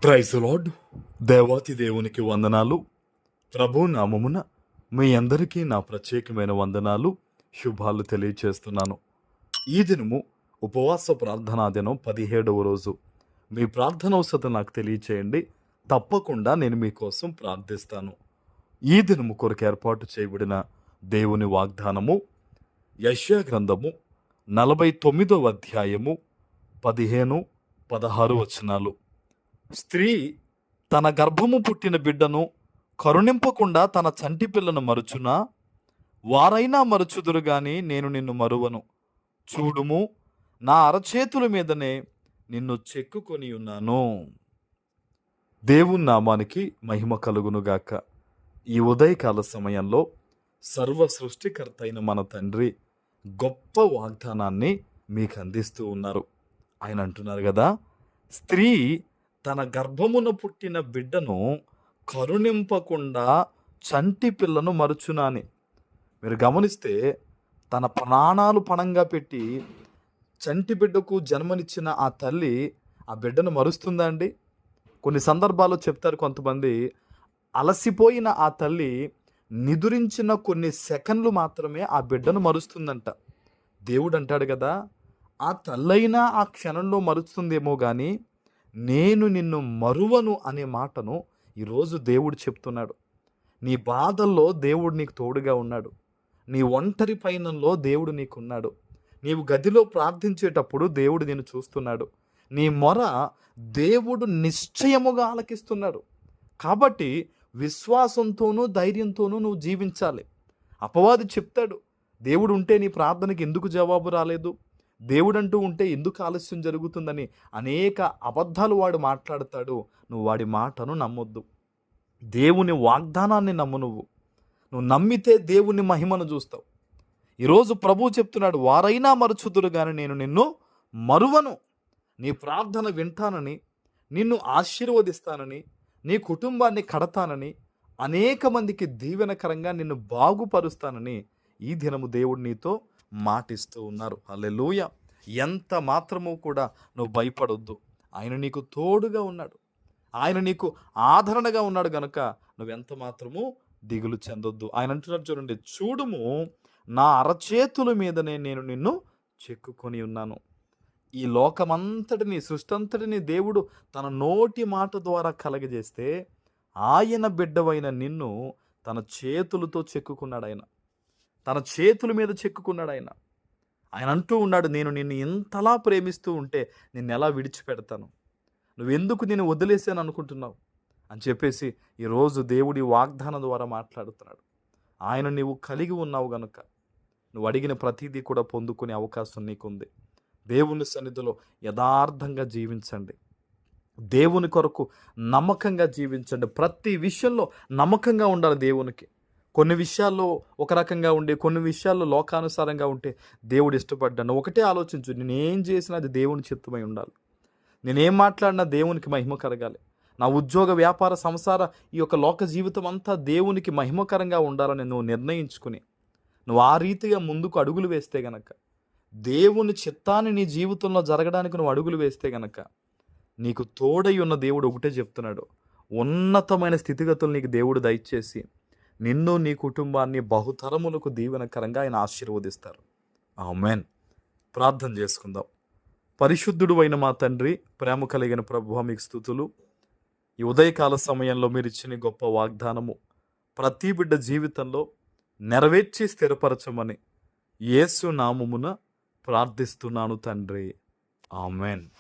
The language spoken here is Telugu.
Praise lord. దేవాతి దేవునికి వందనాలు. ప్రభు నామమున మీ అందరికీ నా ప్రత్యేకమైన వందనాలు, శుభాలు తెలియచేస్తున్నాను. ఈ దినము ఉపవాస ప్రార్థనా దినం 17వ రోజు. మీ ప్రార్థన అవసరం నాకు తెలియచేయండి, తప్పకుండా నేను మీకోసం ప్రార్థిస్తాను. ఈ దినము కొరకు ఏర్పాటు చేయబడిన దేవుని వాగ్దానము యెషయా గ్రంథము 49వ అధ్యాయము 15, 16 వచనాలు. స్త్రీ తన గర్భము పుట్టిన బిడ్డను కరుణింపకుండా తన చంటి పిల్లను మరుచునా? వారైనా మరుచుదురు గాని నేను నిన్ను మరువను. చూడుము, నా అరచేతుల మీదనే నిన్ను చెక్కుకొని ఉన్నాను. దేవుని నామానికి మహిమ కలుగునుగాక. ఈ ఉదయకాల సమయంలో సర్వ సృష్టికర్త అయిన మన తండ్రి గొప్ప వాగ్దానాన్ని మీకు అందిస్తూ ఉన్నారు. ఆయన అంటున్నారు కదా, స్త్రీ తన గర్భమున పుట్టిన బిడ్డను కరుణింపకుండా చంటి పిల్లను మరుచునా అని. మీరు గమనిస్తే తన ప్రాణాలు పణంగా పెట్టి చంటి బిడ్డకు జన్మనిచ్చిన ఆ తల్లి ఆ బిడ్డను మరుస్తుందా అండి? కొన్ని సందర్భాల్లో చెప్తారు కొంతమంది, అలసిపోయిన ఆ తల్లి నిదురించిన కొన్ని సెకండ్లు మాత్రమే ఆ బిడ్డను మరుస్తుందంట. దేవుడు అంటాడు కదా, ఆ తల్లైనా ఆ క్షణంలో మరుస్తుందేమో కానీ నేను నిన్ను మరువను అనే మాటను ఈరోజు దేవుడు చెప్తున్నాడు. నీ బాధల్లో దేవుడు నీకు తోడుగా ఉన్నాడు. నీ ఒంటరి పయనంలో దేవుడు నీకున్నాడు. నీవు గదిలో ప్రార్థించేటప్పుడు దేవుడు నిన్ను చూస్తున్నాడు. నీ మొర దేవుడు నిశ్చయముగా ఆలకిస్తున్నాడు. కాబట్టి విశ్వాసంతోనూ ధైర్యంతోనూ నువ్వు జీవించాలి. అపవాది చెప్తాడు, దేవుడు ఉంటే నీ ప్రార్థనకి ఎందుకు జవాబు రాలేదు, దేవుడంటూ ఉంటే ఎందుకు ఆలస్యం జరుగుతుందని అనేక అబద్ధాలు వాడు మాట్లాడతాడు. నువ్వు వాడి మాటను నమ్మొద్దు. దేవుని వాగ్దానాన్ని నమ్ము. నువ్వు నమ్మితే దేవుని మహిమను చూస్తావు. ఈరోజు ప్రభువు చెప్తున్నాడు, వారైనా మరుచుదురు కానీ నేను నిన్ను మరువను. నీ ప్రార్థన వింటానని, నిన్ను ఆశీర్వదిస్తానని, నీ కుటుంబాన్ని కడతానని, అనేక మందికి దీవెనకరంగా నిన్ను బాగుపరుస్తానని ఈ దినము దేవుడు నీతో మాటిస్తూ ఉన్నారు. హల్లెలూయా. ఎంత మాత్రము కూడా నువ్వు భయపడొద్దు. ఆయన నీకు తోడుగా ఉన్నాడు. ఆయన నీకు ఆదరణగా ఉన్నాడు గనుక నువ్వెంత మాత్రము దిగులు చెందొద్దు. ఆయన అంటున్నాడు చూడండి, చూడుము, నా అరచేతుల మీదనే నేను నిన్ను చెక్కుకొని ఉన్నాను. ఈ లోకమంతటిని, సృష్టి అంతటిని దేవుడు తన నోటి మాట ద్వారా కలగజేస్తే ఆయన బిడ్డవైన నిన్ను తన చేతులతో చెక్కుకున్నాడు. ఆయన తన చేతుల మీద చెక్కుకున్నాడు. ఆయన అంటూ ఉన్నాడు, నేను నిన్ను ఇంతలా ప్రేమిస్తూ ఉంటే నిన్ను ఎలా విడిచిపెడతాను, నువ్వెందుకు నేను వదిలేసాను అనుకుంటున్నావు అని చెప్పేసి ఈరోజు దేవుడి వాగ్దానం ద్వారా మాట్లాడుతున్నాడు. ఆయన నీవు కలిగి ఉన్నావు గనుక నువ్వు అడిగిన ప్రతిదీ కూడా పొందుకునే అవకాశం నీకుంది. దేవుని సన్నిధిలో యథార్థంగా జీవించండి. దేవుని కొరకు నమ్మకంగా జీవించండి. ప్రతి విషయంలో నమ్మకంగా ఉండాలి దేవునికి. కొన్ని విషయాల్లో ఒక రకంగా ఉండి, కొన్ని విషయాల్లో లోకానుసారంగా ఉంటే దేవుడు ఇష్టపడ్డాను. ఒకటే ఆలోచించు, నేనేం చేసినా అది దేవుని చిత్తమై ఉండాలి. నేనేం మాట్లాడినా దేవునికి మహిమ కలగాలి. నా ఉద్యోగ, వ్యాపార, సంసార, ఈ యొక్క లోక జీవితం అంతా దేవునికి మహిమకరంగా ఉండాలని నువ్వు నిర్ణయించుకుని నువ్వు ఆ రీతిగా ముందుకు అడుగులు వేస్తే గనక, దేవుని చిత్తాన్ని నీ జీవితంలో జరగడానికి నువ్వు అడుగులు వేస్తే గనక, నీకు తోడై ఉన్న దేవుడు ఒకటే చెప్తున్నాడు, ఉన్నతమైన స్థితిగతులు నీకు దేవుడు దయచేసి నిన్ను, నీ కుటుంబాన్ని బహుతరములకు దీవెనకరంగా ఆయన ఆశీర్వదిస్తారు. ఆమేన్. ప్రార్థన చేసుకుందాం. పరిశుద్ధుడు అయిన మా తండ్రి, ప్రేమ కలిగిన ప్రభువా, మీకు స్తుతులు. ఈ ఉదయకాల సమయంలో మీరు ఇచ్చిన గొప్ప వాగ్దానము ప్రతి బిడ్డ జీవితంలో నెరవేర్చి స్థిరపరచమని యేసు నామమున ప్రార్థిస్తున్నాను తండ్రి. ఆమేన్.